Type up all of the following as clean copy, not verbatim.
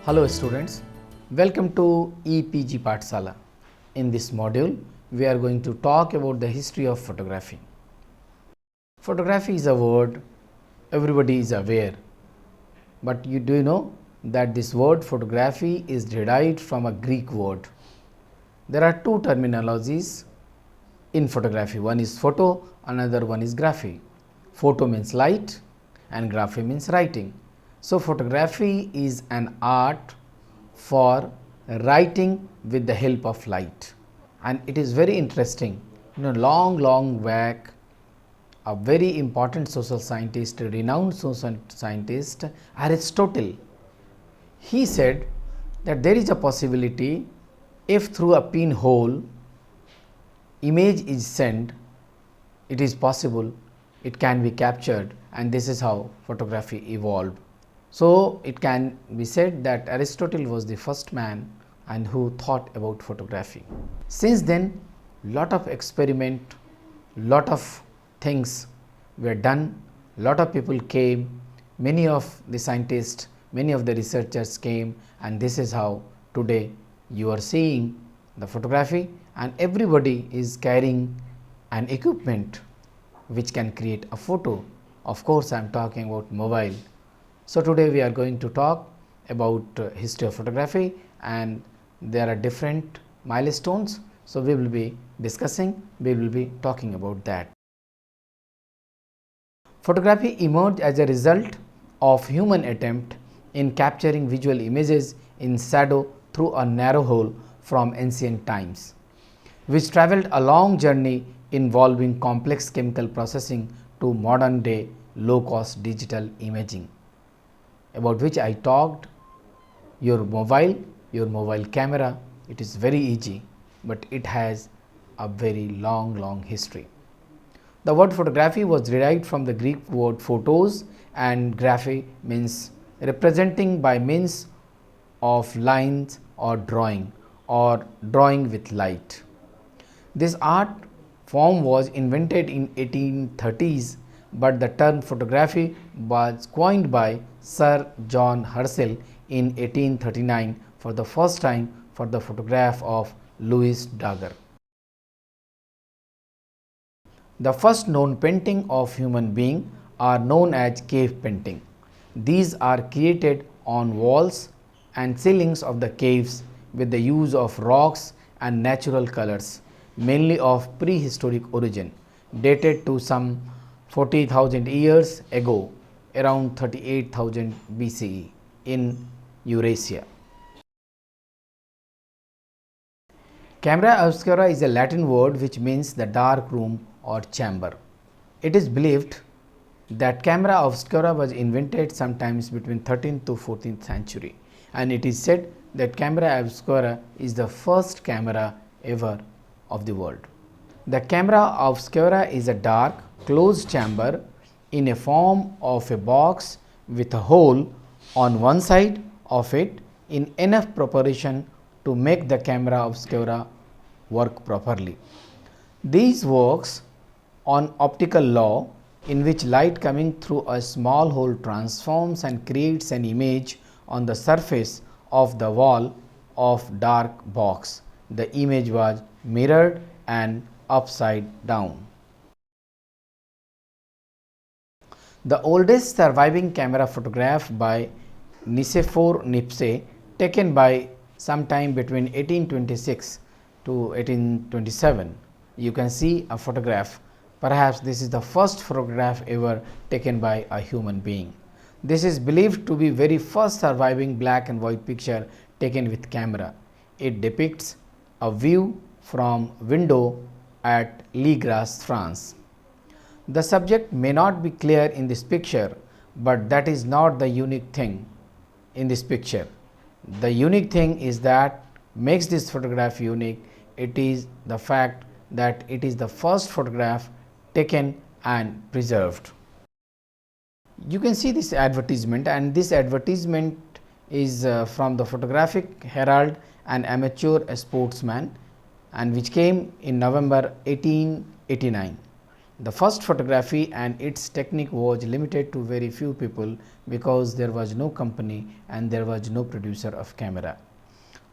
Hello students, welcome to EPG Pathsala. In this module, we are going to talk about the history of photography. Photography is a word everybody is aware, but do you know that this word photography is derived from a Greek word? There are two terminologies in photography. One is photo, another one is graphy. Photo means light and graphy means writing. So, photography is an art for writing with the help of light, and it is very interesting. Long back, a very important social scientist, renowned social scientist Aristotle, he said that there is a possibility if through a pinhole image is sent, it is possible it can be captured, and this is how photography evolved. So, it can be said that Aristotle was the first man and who thought about photography. Since then, lot of experiment, lot of things were done, lot of people came, many of the scientists, many of the researchers came, and this is how today you are seeing the photography, and everybody is carrying an equipment which can create a photo. Of course, I am talking about mobile. So, today we are going to talk about history of photography, and there are different milestones. So, we will be discussing, we will be talking about that. Photography emerged as a result of human attempt in capturing visual images in shadow through a narrow hole from ancient times, which travelled a long journey involving complex chemical processing to modern day low cost digital imaging, about which I talked. Your mobile camera, it is very easy, but it has a very long history. The word photography was derived from the Greek word photos, and graphy means representing by means of lines or drawing with light. This art form was invented in 1830s, but the term photography was coined by Sir John Herschel in 1839 for the first time for the photograph of Louis Daguerre. The first known painting of human being are known as cave painting. These are created on walls and ceilings of the caves with the use of rocks and natural colors, mainly of prehistoric origin, dated to some 40,000 years ago, around 38,000 BCE in Eurasia. Camera obscura is a Latin word which means the dark room or chamber. It is believed that camera obscura was invented sometimes between 13th to 14th century, and it is said that camera obscura is the first camera ever of the world. The camera obscura is a dark closed chamber in a form of a box with a hole on one side of it in enough proportion to make the camera obscura work properly. These works on optical law, in which light coming through a small hole transforms and creates an image on the surface of the wall of dark box. The image was mirrored and upside down. The oldest surviving camera photograph by Nicephore Niepce, taken by sometime between 1826 to 1827. You can see a photograph. Perhaps this is the first photograph ever taken by a human being. This is believed to be very first surviving black and white picture taken with camera. It depicts a view from window at Ligras, France. The subject may not be clear in this picture, but that is not the unique thing in this picture. The unique thing is that makes this photograph unique. It is the fact that it is the first photograph taken and preserved. You can see this advertisement, and this advertisement is from the Photographic Herald, an amateur sportsman, and which came in November 1889. The first photography and its technique was limited to very few people because there was no company and there was no producer of camera.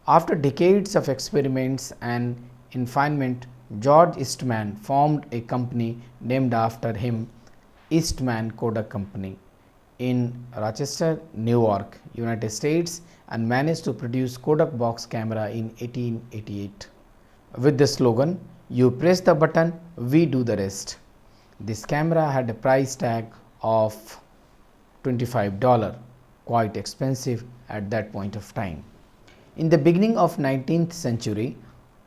After decades of experiments and refinement, George Eastman formed a company named after him, Eastman Kodak Company, in Rochester, New York, United States, and managed to produce Kodak box camera in 1888 with the slogan, "You press the button, we do the rest." This camera had a price tag of $25, quite expensive at that point of time. In the beginning of 19th century,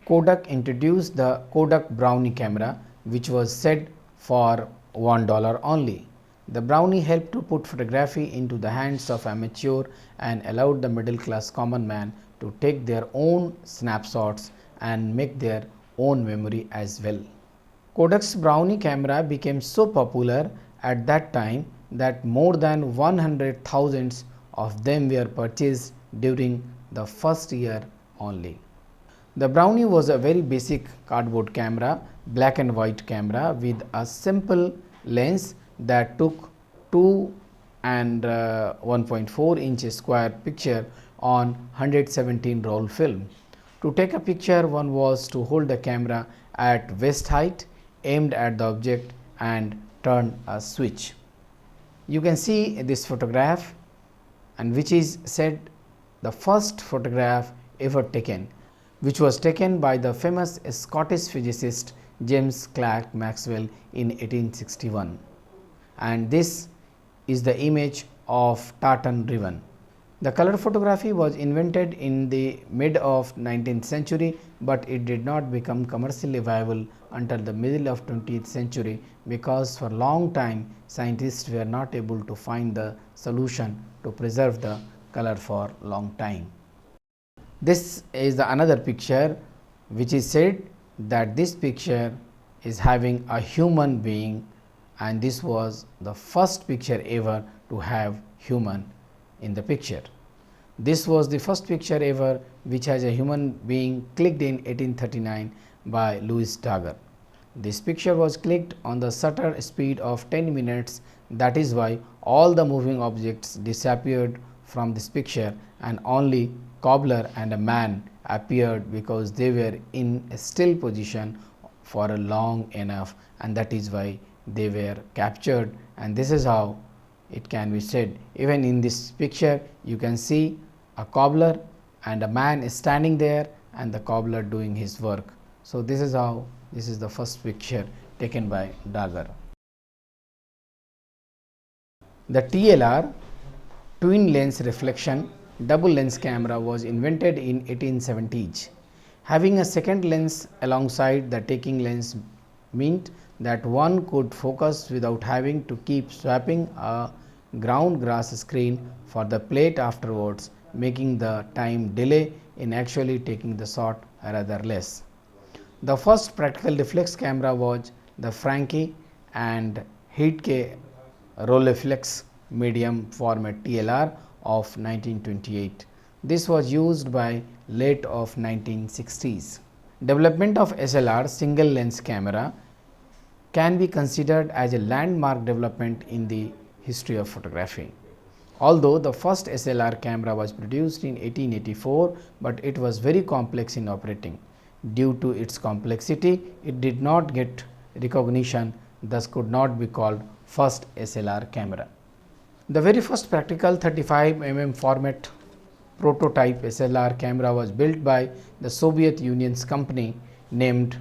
Kodak introduced the Kodak Brownie camera, which was said for $1 only. The Brownie helped to put photography into the hands of amateur and allowed the middle class common man to take their own snapshots and make their own memory as well. Kodak's Brownie camera became so popular at that time that more than 100,000 of them were purchased during the first year only. The Brownie was a very basic cardboard camera, black and white camera with a simple lens that took 2 and 1.4 inch square picture on 117 roll film. To take a picture, one was to hold the camera at waist height, aimed at the object and turn a switch. You can see this photograph, and which is said the first photograph ever taken, which was taken by the famous Scottish physicist James Clerk Maxwell in 1861, and this is the image of tartan ribbon. The color photography was invented in the mid of 19th century, but it did not become commercially viable until the middle of 20th century because for a long time scientists were not able to find the solution to preserve the color for long time. This is the another picture which is said that this picture is having a human being, and this was the first picture ever to have human in the picture. This was the first picture ever which has a human being clicked in 1839 by Louis Daguerre. This picture was clicked on the shutter speed of 10 minutes. That is why all the moving objects disappeared from this picture and only cobbler and a man appeared because they were in a still position for a long enough, and that is why they were captured. And this is how it can be said. Even in this picture you can see a cobbler and a man is standing there and the cobbler doing his work. So this is how this is the first picture taken by Daguerre. The TLR, twin lens reflection double lens camera, was invented in 1870s. Having a second lens alongside the taking lens meant that one could focus without having to keep swapping a ground glass screen for the plate afterwards, making the time delay in actually taking the shot rather less. The first practical reflex camera was the Franke and Heidke Rolleiflex medium format TLR of 1928. This was used by late of 1960s. Development of SLR single lens camera can be considered as a landmark development in the history of photography. Although the first SLR camera was produced in 1884, but it was very complex in operating. Due to its complexity, it did not get recognition, thus could not be called first SLR camera. The very first practical 35 mm format prototype SLR camera was built by the Soviet Union's company named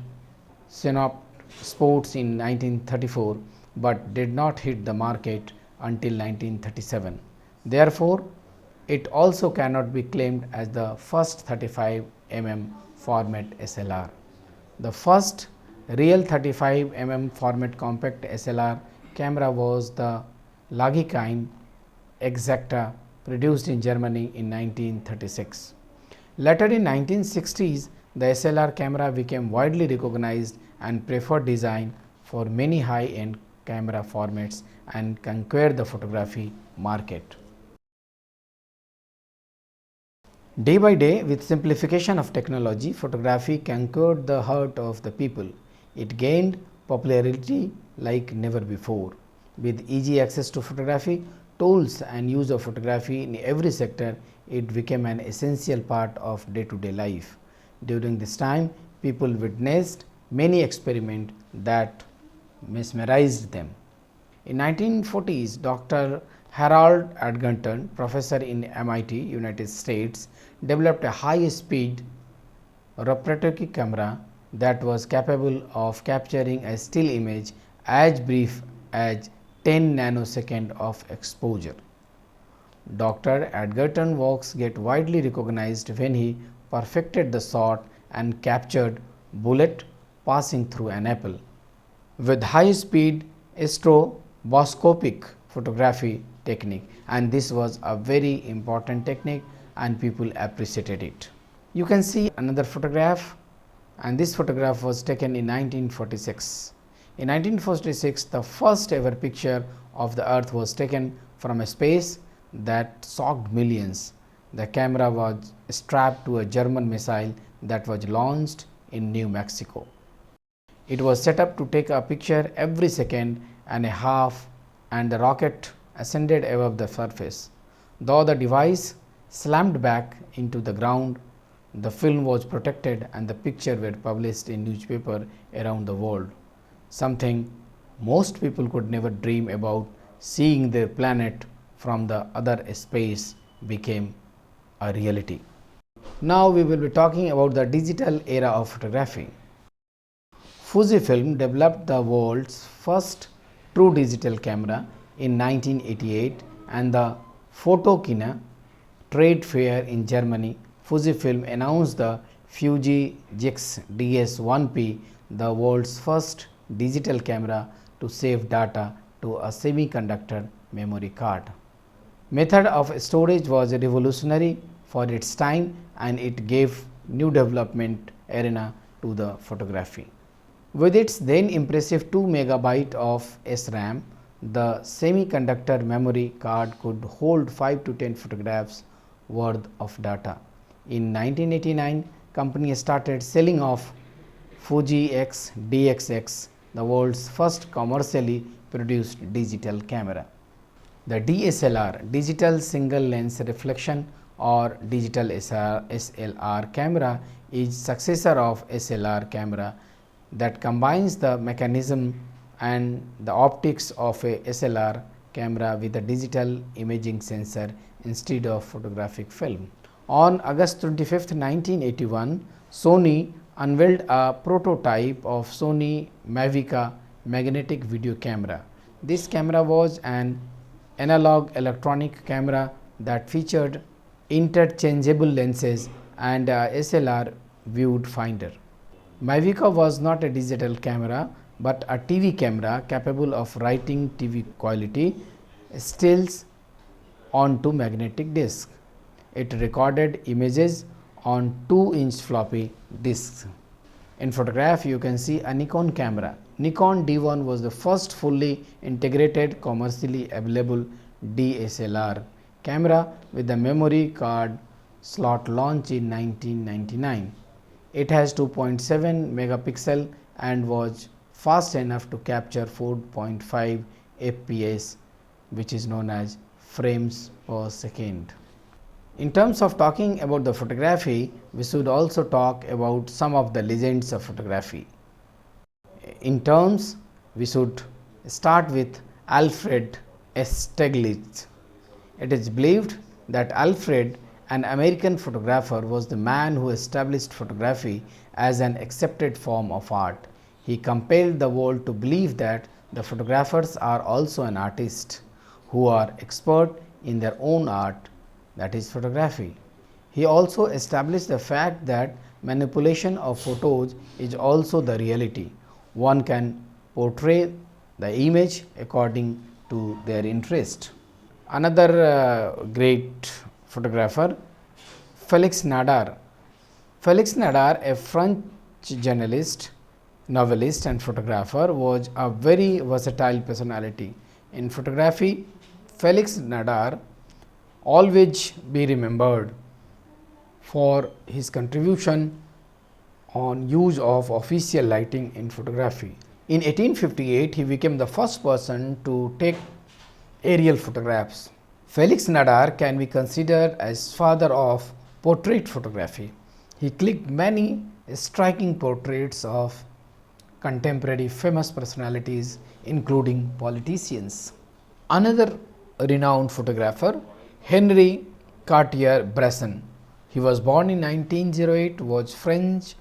Synop Sports in 1934, but did not hit the market until 1937. Therefore, it also cannot be claimed as the first 35 mm format SLR. The first real 35 mm format compact SLR camera was the Lagikain Exacta, produced in Germany in 1936. Later in 1960s, the SLR camera became widely recognized and preferred design for many high-end camera formats and conquered the photography market. Day by day, with simplification of technology, photography conquered the heart of the people. It gained popularity like never before. With easy access to photography tools and use of photography in every sector, it became an essential part of day-to-day life. During this time, people witnessed many experiments that mesmerized them. In 1940s, Dr. Harold Edgerton, professor in MIT, United States, developed a high-speed reproductive camera that was capable of capturing a still image as brief as 10 nanosecond of exposure. Dr. Edgerton's works get widely recognized when he perfected the shot and captured bullet passing through an apple. With high speed stroboscopic photography technique, and this was a very important technique and people appreciated it. You can see another photograph, and this photograph was taken in 1946. In 1946, the first ever picture of the earth was taken from a space that shocked millions. The camera was strapped to a German missile that was launched in New Mexico. It was set up to take a picture every second and a half, and the rocket ascended above the surface. Though the device slammed back into the ground, the film was protected and the picture were published in newspaper around the world. Something most people could never dream about, seeing their planet from the other space, became a reality. Now we will be talking about the digital era of photography. Fujifilm developed the world's first true digital camera in 1988, and the Photokina trade fair in Germany, Fujifilm announced the Fuji X DS1P, the world's first digital camera to save data to a semiconductor memory card. Method of storage was revolutionary for its time, and it gave new development arena to the photography. With its then impressive 2 megabyte of SRAM, the semiconductor memory card could hold 5 to 10 photographs worth of data. In 1989, company started selling off Fuji X DXX, the world's first commercially produced digital camera. The DSLR, digital single lens reflection, or digital SLR camera, is successor of SLR camera that combines the mechanism and the optics of a SLR camera with a digital imaging sensor instead of photographic film. On August 25, 1981, Sony unveiled a prototype of Sony Mavica magnetic video camera. This camera was an analog electronic camera that featured interchangeable lenses and a SLR viewfinder. Mavica was not a digital camera but a TV camera capable of writing TV quality stills onto magnetic disc. It recorded images on 2-inch floppy disks. In photograph, you can see a Nikon camera. Nikon D1 was the first fully integrated commercially available DSLR camera with the memory card slot launched in 1999. It has 2.7 megapixel and was fast enough to capture 4.5 fps, which is known as frames per second. In terms of talking about the photography, we should also talk about some of the legends of photography. In terms, we should start with Alfred Stieglitz. It is believed that Alfred, an American photographer, was the man who established photography as an accepted form of art. He compelled the world to believe that the photographers are also an artist who are expert in their own art, that is photography. He also established the fact that manipulation of photos is also the reality. One can portray the image according to their interest. Another great photographer, Felix Nadar. Felix Nadar, a French journalist, novelist and photographer, was a very versatile personality. In photography, Felix Nadar always be remembered for his contribution on use of official lighting in photography. In 1858, he became the first person to take aerial photographs. Felix Nadar can be considered as father of portrait photography. He clicked many striking portraits of contemporary famous personalities including politicians. Another renowned photographer, Henri Cartier-Bresson. He was born in 1908, was French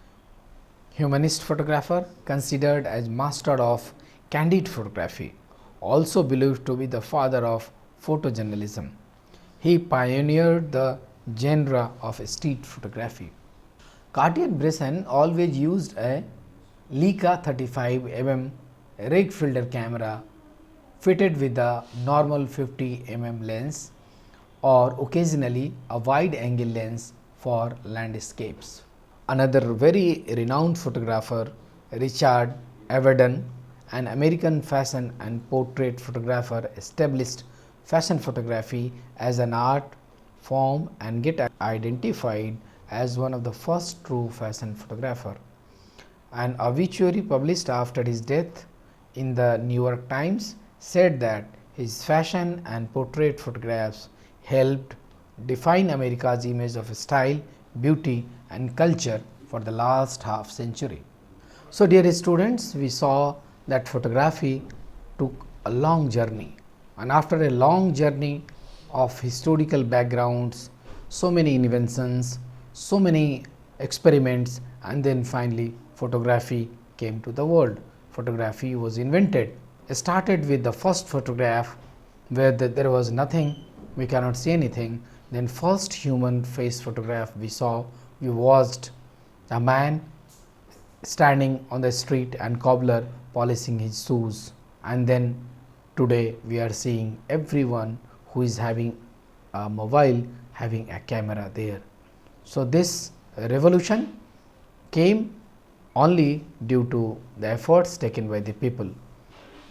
humanist photographer, considered as master of candid photography, also believed to be the father of photojournalism. He pioneered the genre of street photography. Cartier-Bresson always used a Leica 35 mm rig filter camera fitted with a normal 50 mm lens or occasionally a wide angle lens for landscapes. Another very renowned photographer, Richard Avedon, an American fashion and portrait photographer, established fashion photography as an art form and get identified as one of the first true fashion photographer. An obituary published after his death in the New York Times said that his fashion and portrait photographs helped define America's image of style, beauty and culture for the last half century. So dear students, we saw that photography took a long journey, and after a long journey of historical backgrounds, so many inventions, so many experiments, and then finally photography came to the world. Photography was invented. It started with the first photograph where there was nothing, we cannot see anything. Then first human face photograph we saw, we watched a man standing on the street and cobbler polishing his shoes, and then today we are seeing everyone who is having a mobile having a camera there. So this revolution came only due to the efforts taken by the people.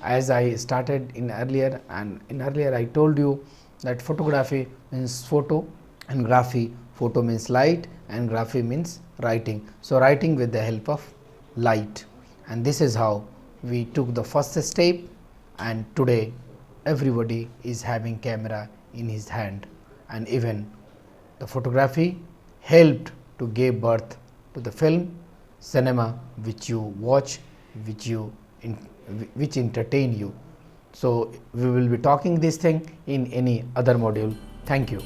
As I started in earlier, and in earlier I told you that photography means photo and graphy. Photo means light and graphy means writing. So writing with the help of light, and this is how we took the first step, and today everybody is having camera in his hand, and even the photography helped to give birth to the film, cinema, which you watch, which entertain you. So we will be talking this thing in any other module. Thank you.